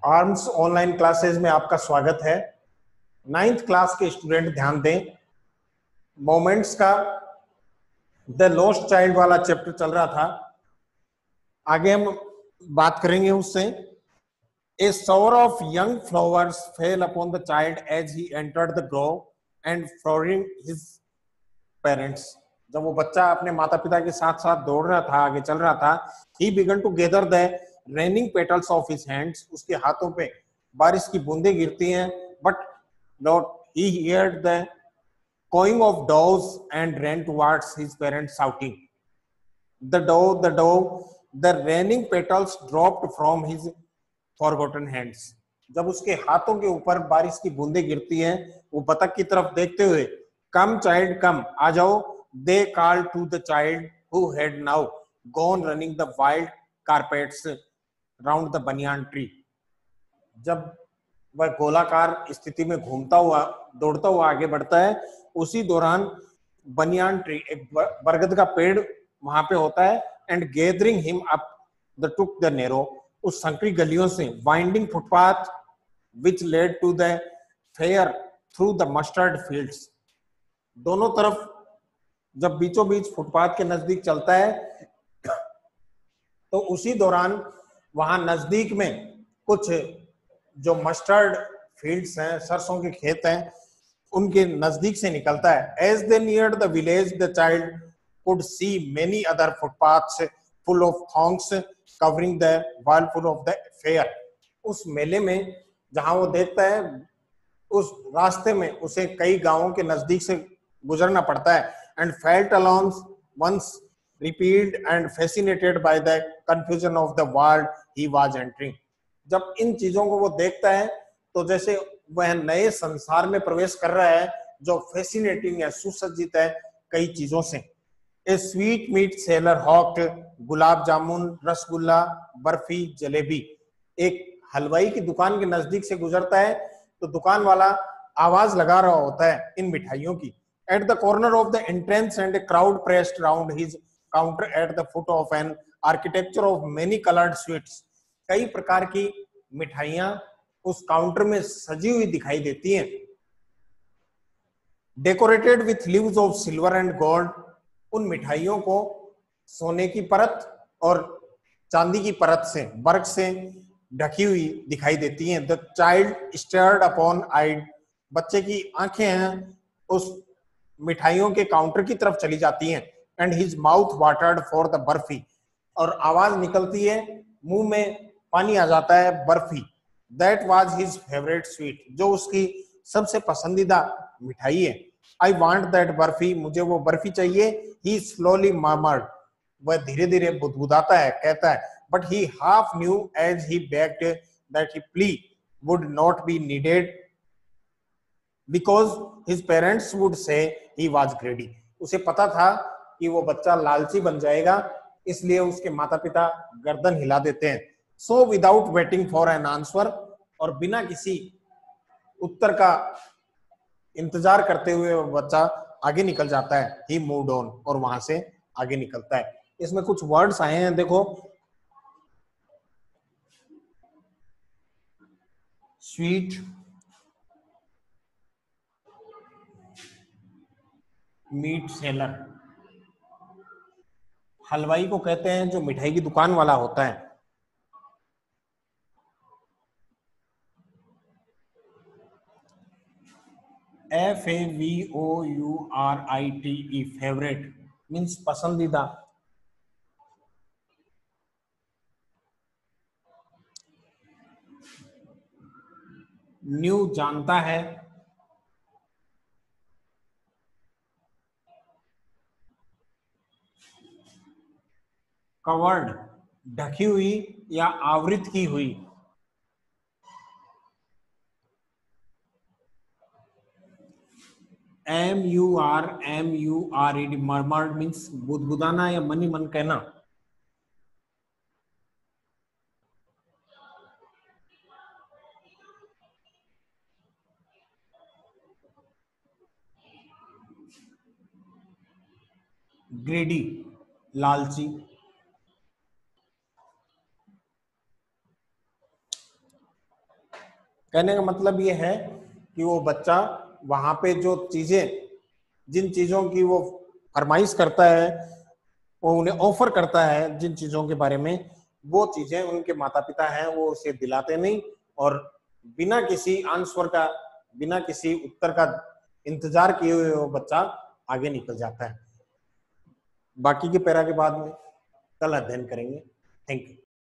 Arms online classes में आपका स्वागत है। 9th क्लास के स्टूडेंट ध्यान दें। मोमेंट्स का द लॉस्ट चाइल्ड वाला चैप्टर चल रहा था, आगे हम बात करेंगे उससे। ए shower of young flowers fell upon the child as he entered the grove and following his parents. जब वो बच्चा अपने माता पिता के साथ साथ दौड़ रहा था, आगे चल रहा था, he began to gather the raining petals of his hands. उसके हाथों पे बारिश की बूंदें गिरती हैं, but not he heard the cawing of doves and ran towards his parents shouting, the dove, the raining petals dropped from his forgotten hands. जब उसके हाथों के ऊपर बारिश की बूंदें गिरती हैं, वो बतख की तरफ देखते हुए, कम चाइल्ड कम, आ जाओ, they call to the child who had now gone running the wild carpets round the banyan tree. जब वह गोलाकार स्थिति में घूमता हुआ, दौड़ता हुआ आगे बढ़ता है, उसी दौरान बनियान ट्री, एक बरगद का पेड़ वहां पे होता है, and gathering him up the took the narrow, उस संकरी गलियों से, winding footpath which led to the fair through the mustard fields. दोनों तरफ जब बीचों बीच फुटपाथ के नजदीक चलता है, तो उसी दौरान वहां नजदीक में कुछ जो मस्टर्ड फील्ड्स हैं, सरसों के खेत हैं, उनके नजदीक से निकलता है. As they near the village the child could see many other footpaths full of thongs covering the wall full of the fair. उस मेले में जहां वो देखता है, उस रास्ते में उसे कई गांवों के नजदीक से गुजरना पड़ता है. And felt alone once repelled and fascinated by the confusion of the world he was entering. जब इन चीजों को वो देखता है, तो जैसे वह नए संसार में प्रवेश कर रहा है, जो फैसिनेटिंग है, सुसज्जित है कई चीजों से. A sweet meat seller hawk, gulab jamun, rasgulla, barfi, jalebi. एक हलवाई की दुकान के नजदीक से गुजरता है, तो दुकान वाला आवाज लगा रहा होता है इन मिठाइयों की. At the corner of the entrance and a crowd pressed round his counter at the foot of an architecture of many coloured sweets. कई प्रकार की मिठाइयां उस काउंटर में सजी हुई दिखाई देती हैं. Decorated with leaves of silver and gold. उन मिठाइयों को सोने की परत और चांदी की परत से, वर्क से ढकी हुई दिखाई देती हैं. द चाइल्ड स्टेयर्ड अपॉन आइड. बच्चे की आंखें हैं उस मिठाइयों के काउंटर की तरफ चली जाती हैं. And his mouth watered for the barfi. और आवाज निकलती है, मुंह में पानी आ जाता है, barfi. That was his favourite sweet. जो उसकी सबसे पसंदीदा मिठाई है. I want that barfi. मुझे वो बर्फी चाहिए. He slowly murmured. वह धीरे धीरे बुदबुदाता है, कहता है. But he half knew as he begged that he plea would not be needed because his parents would say he was ग्रेडी. उसे पता था कि वो बच्चा लालची बन जाएगा, इसलिए उसके माता पिता गर्दन हिला देते हैं. So without waiting for an answer, और बिना किसी उत्तर का इंतजार करते हुए वो बच्चा आगे निकल जाता है. ही मूव्ड ऑन, और वहां से आगे निकलता है. इसमें कुछ वर्ड्स आए हैं, देखो. Sweet meat seller. हलवाई को कहते हैं जो मिठाई की दुकान वाला होता है. FAVOURITE, फेवरेट मीन्स पसंदीदा. न्यू जानता है. कवर्ड ढकी हुई या आवृत की हुई. MURMURED, मर्मर्ड मीन्स बुदबुदाना या मनी मन कहना. ग्रेडी लालची. कहने का मतलब ये है कि वो बच्चा वहां पे जो चीजें, जिन चीजों की वो फरमाइश करता है, वो उन्हें ऑफर करता है जिन चीजों के बारे में, वो चीजें उनके माता पिता हैं वो उसे दिलाते नहीं, और बिना किसी आंसर का, बिना किसी उत्तर का इंतजार किए हुए वो बच्चा आगे निकल जाता है। बाकी के पैरा के बाद में कल अध्ययन करेंगे। Thank you.